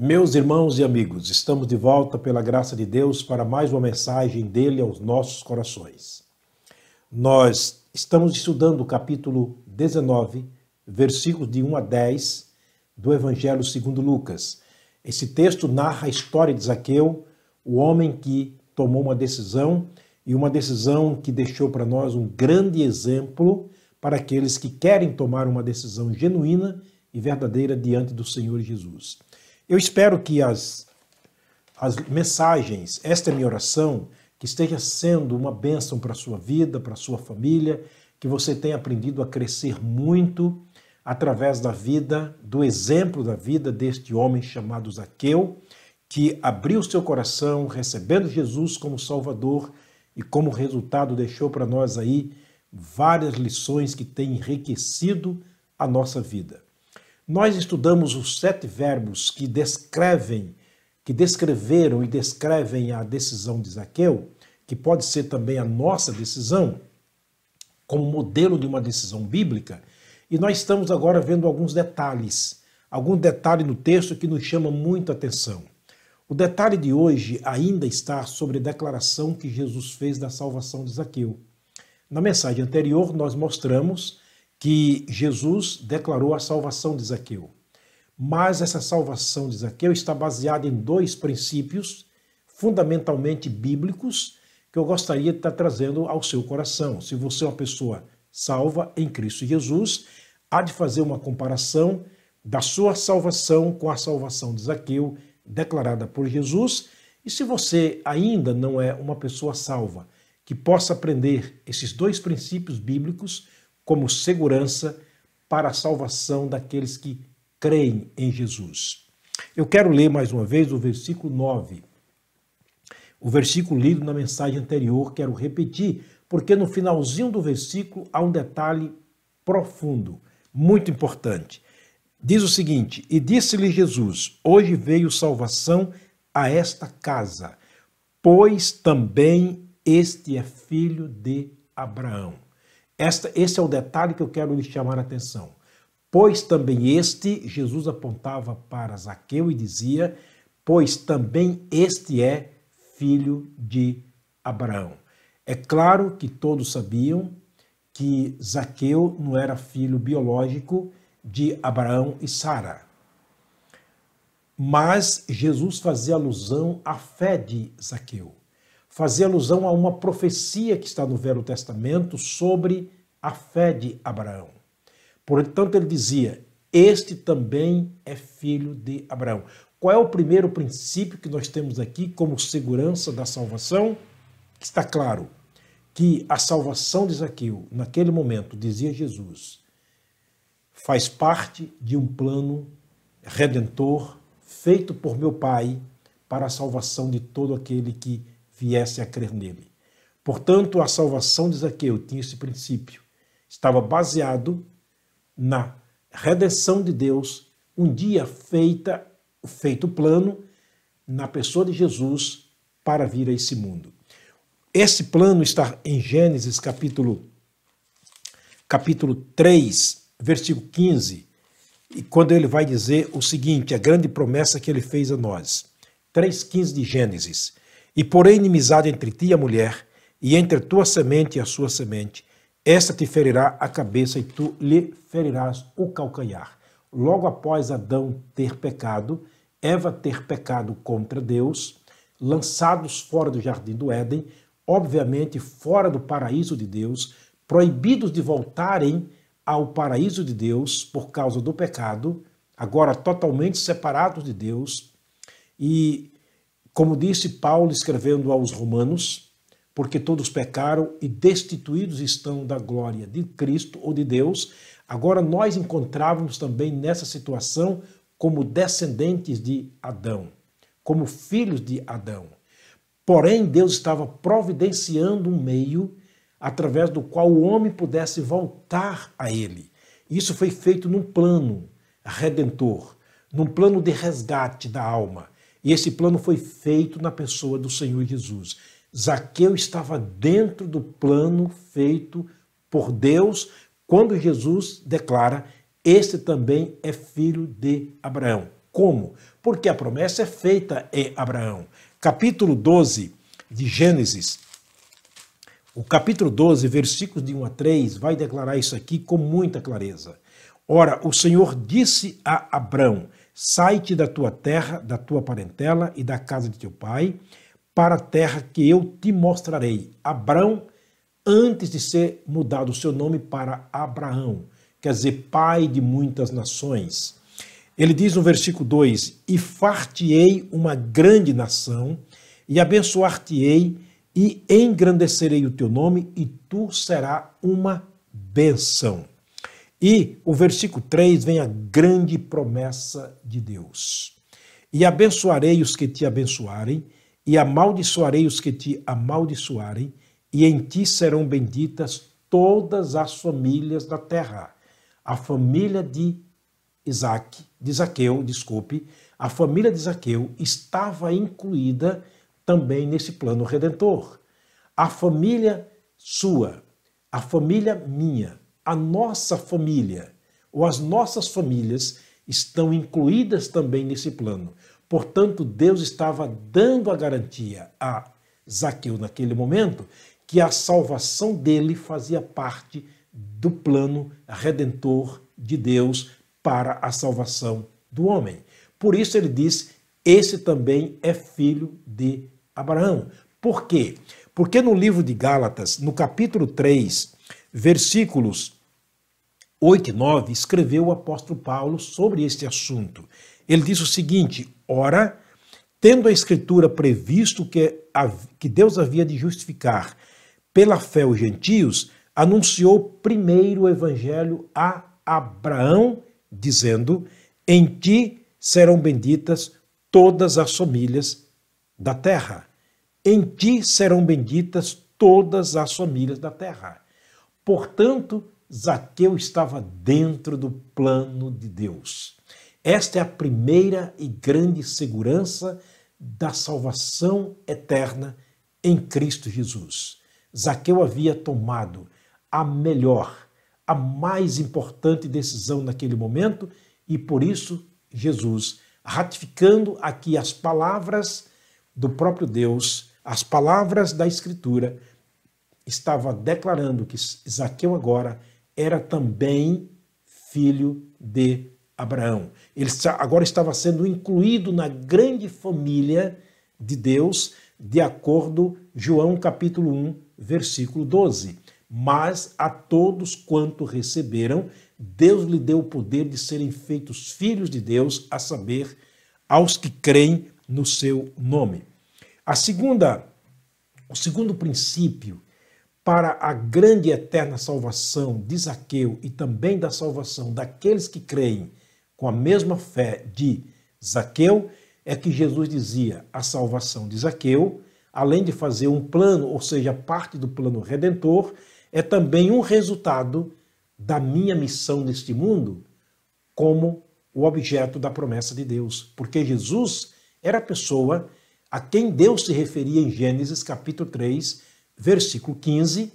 Meus irmãos e amigos, estamos de volta pela graça de Deus para mais uma mensagem dele aos nossos corações. Nós estamos estudando o capítulo 19, versículos de 1 a 10 do Evangelho segundo Lucas. Esse texto narra a história de Zaqueu, o homem que tomou uma decisão e uma decisão que deixou para nós um grande exemplo para aqueles que querem tomar uma decisão genuína e verdadeira diante do Senhor Jesus. Eu espero que as mensagens, esta é minha oração, que esteja sendo uma bênção para a sua vida, para a sua família, que você tenha aprendido a crescer muito através da vida, do exemplo da vida deste homem chamado Zaqueu, que abriu seu coração recebendo Jesus como Salvador e como resultado deixou para nós aí várias lições que têm enriquecido a nossa vida. Nós estudamos os 7 verbos que descreveram e descrevem a decisão de Zaqueu, que pode ser também a nossa decisão, como modelo de uma decisão bíblica, e nós estamos agora vendo alguns detalhes no texto que nos chama muito a atenção. O detalhe de hoje ainda está sobre a declaração que Jesus fez da salvação de Zaqueu. Na mensagem anterior, nós mostramos que Jesus declarou a salvação de Zaqueu. Mas essa salvação de Zaqueu está baseada em 2 princípios fundamentalmente bíblicos que eu gostaria de estar trazendo ao seu coração. Se você é uma pessoa salva em Cristo Jesus, há de fazer uma comparação da sua salvação com a salvação de Zaqueu declarada por Jesus. E se você ainda não é uma pessoa salva, que possa aprender esses 2 princípios bíblicos como segurança para a salvação daqueles que creem em Jesus. Eu quero ler mais uma vez o versículo 9. O versículo lido na mensagem anterior, quero repetir, porque no finalzinho do versículo há um detalhe profundo, muito importante. Diz o seguinte: e disse-lhe Jesus, hoje veio salvação a esta casa, pois também este é filho de Abraão. Esse é o detalhe que eu quero lhe chamar a atenção. Pois também este, Jesus apontava para Zaqueu e dizia, pois também este é filho de Abraão. É claro que todos sabiam que Zaqueu não era filho biológico de Abraão e Sara. Mas Jesus fazia alusão à fé de Zaqueu. Fazia alusão a uma profecia que está no Velho Testamento sobre a fé de Abraão. Portanto, ele dizia, este também é filho de Abraão. Qual é o primeiro princípio que nós temos aqui como segurança da salvação? Está claro que a salvação de Zaqueu, naquele momento, dizia Jesus, faz parte de um plano redentor feito por meu Pai para a salvação de todo aquele que viesse a crer nele. Portanto, a salvação de Zaqueu tinha esse princípio. Estava baseado na redenção de Deus, um dia feito o plano na pessoa de Jesus para vir a esse mundo. Esse plano está em Gênesis capítulo 3, versículo 15, e quando ele vai dizer o seguinte, a grande promessa que ele fez a nós. 3,15 de Gênesis. E porém inimizade entre ti e a mulher, e entre a tua semente e a sua semente, esta te ferirá a cabeça e tu lhe ferirás o calcanhar. Logo após Adão ter pecado, Eva ter pecado contra Deus, lançados fora do jardim do Éden, obviamente fora do paraíso de Deus, proibidos de voltarem ao paraíso de Deus por causa do pecado, agora totalmente separados de Deus, e como disse Paulo escrevendo aos Romanos, porque todos pecaram e destituídos estão da glória de Cristo ou de Deus, agora nós encontrávamos também nessa situação como descendentes de Adão, como filhos de Adão. Porém, Deus estava providenciando um meio através do qual o homem pudesse voltar a ele. Isso foi feito num plano redentor, num plano de resgate da alma. E esse plano foi feito na pessoa do Senhor Jesus. Zaqueu estava dentro do plano feito por Deus, quando Jesus declara, este também é filho de Abraão. Como? Porque a promessa é feita em Abraão. Capítulo 12 de Gênesis, o capítulo 12, versículos de 1 a 3, vai declarar isso aqui com muita clareza. Ora, o Senhor disse a Abrão: sai-te da tua terra, da tua parentela e da casa de teu pai, para a terra que eu te mostrarei. Abrão, antes de ser mudado o seu nome para Abraão, quer dizer, pai de muitas nações. Ele diz no versículo 2: e far-te-ei uma grande nação, e abençoar-te-ei, e engrandecerei o teu nome, e tu serás uma bênção. E o versículo 3 vem a grande promessa de Deus. E abençoarei os que te abençoarem, e amaldiçoarei os que te amaldiçoarem, e em ti serão benditas todas as famílias da terra. A família de Zaqueu, a família de Zaqueu estava incluída também nesse plano redentor. A família sua, a família minha, a nossa família, ou as nossas famílias estão incluídas também nesse plano. Portanto, Deus estava dando a garantia a Zaqueu naquele momento que a salvação dele fazia parte do plano redentor de Deus para a salvação do homem. Por isso ele diz: esse também é filho de Abraão. Por quê? Porque no livro de Gálatas, no capítulo 3, versículos 8 e 9, escreveu o apóstolo Paulo sobre este assunto. Ele diz o seguinte: ora, tendo a Escritura previsto que Deus havia de justificar pela fé os gentios, anunciou primeiro o evangelho a Abraão, dizendo: em ti serão benditas todas as famílias da terra. Em ti serão benditas todas as famílias da terra. Portanto, Zaqueu estava dentro do plano de Deus. Esta é a primeira e grande segurança da salvação eterna em Cristo Jesus. Zaqueu havia tomado a melhor, a mais importante decisão naquele momento, e por isso Jesus, ratificando aqui as palavras do próprio Deus, as palavras da Escritura, estava declarando que Zaqueu agora era também filho de Abraão. Ele agora estava sendo incluído na grande família de Deus, de acordo com João capítulo 1, versículo 12. Mas a todos quanto receberam, Deus lhe deu o poder de serem feitos filhos de Deus, a saber, aos que creem no seu nome. O segundo princípio para a grande e eterna salvação de Zaqueu e também da salvação daqueles que creem com a mesma fé de Zaqueu, é que Jesus dizia: a salvação de Zaqueu, além de fazer um plano, ou seja, parte do plano redentor, é também um resultado da minha missão neste mundo como o objeto da promessa de Deus. Porque Jesus era a pessoa a quem Deus se referia em Gênesis capítulo 3, versículo 15,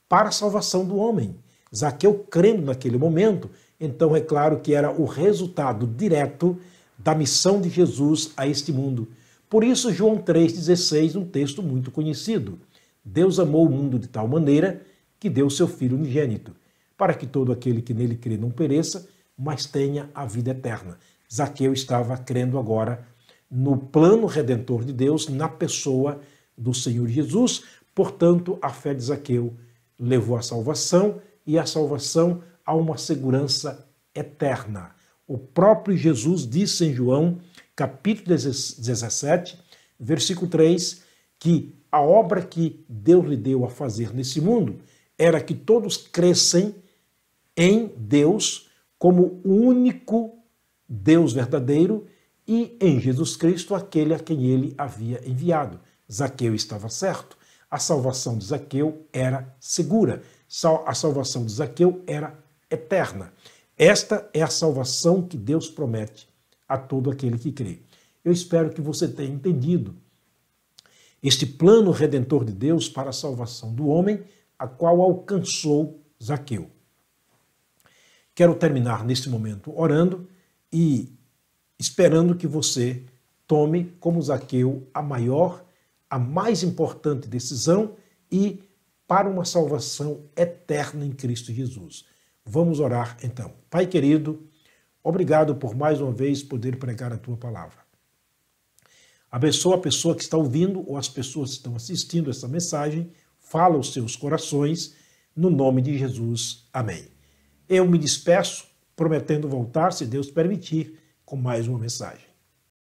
para a salvação do homem. Zaqueu crendo naquele momento, então é claro que era o resultado direto da missão de Jesus a este mundo. Por isso, João 3,16, um texto muito conhecido. Deus amou o mundo de tal maneira que deu seu Filho unigênito, para que todo aquele que nele crê não pereça, mas tenha a vida eterna. Zaqueu estava crendo agora no plano redentor de Deus, na pessoa do Senhor Jesus. Portanto, a fé de Zaqueu levou à salvação, e a salvação a uma segurança eterna. O próprio Jesus disse em João, capítulo 17, versículo 3, que a obra que Deus lhe deu a fazer nesse mundo era que todos crescem em Deus como o único Deus verdadeiro e em Jesus Cristo, aquele a quem ele havia enviado. Zaqueu estava certo. A salvação de Zaqueu era segura. A salvação de Zaqueu era eterna. Esta é a salvação que Deus promete a todo aquele que crê. Eu espero que você tenha entendido este plano redentor de Deus para a salvação do homem, a qual alcançou Zaqueu. Quero terminar neste momento orando e esperando que você tome, como Zaqueu, a maior, a mais importante decisão e para uma salvação eterna em Cristo Jesus. Vamos orar então. Pai querido, obrigado por mais uma vez poder pregar a tua palavra. Abençoa a pessoa que está ouvindo ou as pessoas que estão assistindo essa mensagem. Fala aos seus corações, no nome de Jesus. Amém. Eu me despeço, prometendo voltar, se Deus permitir, com mais uma mensagem.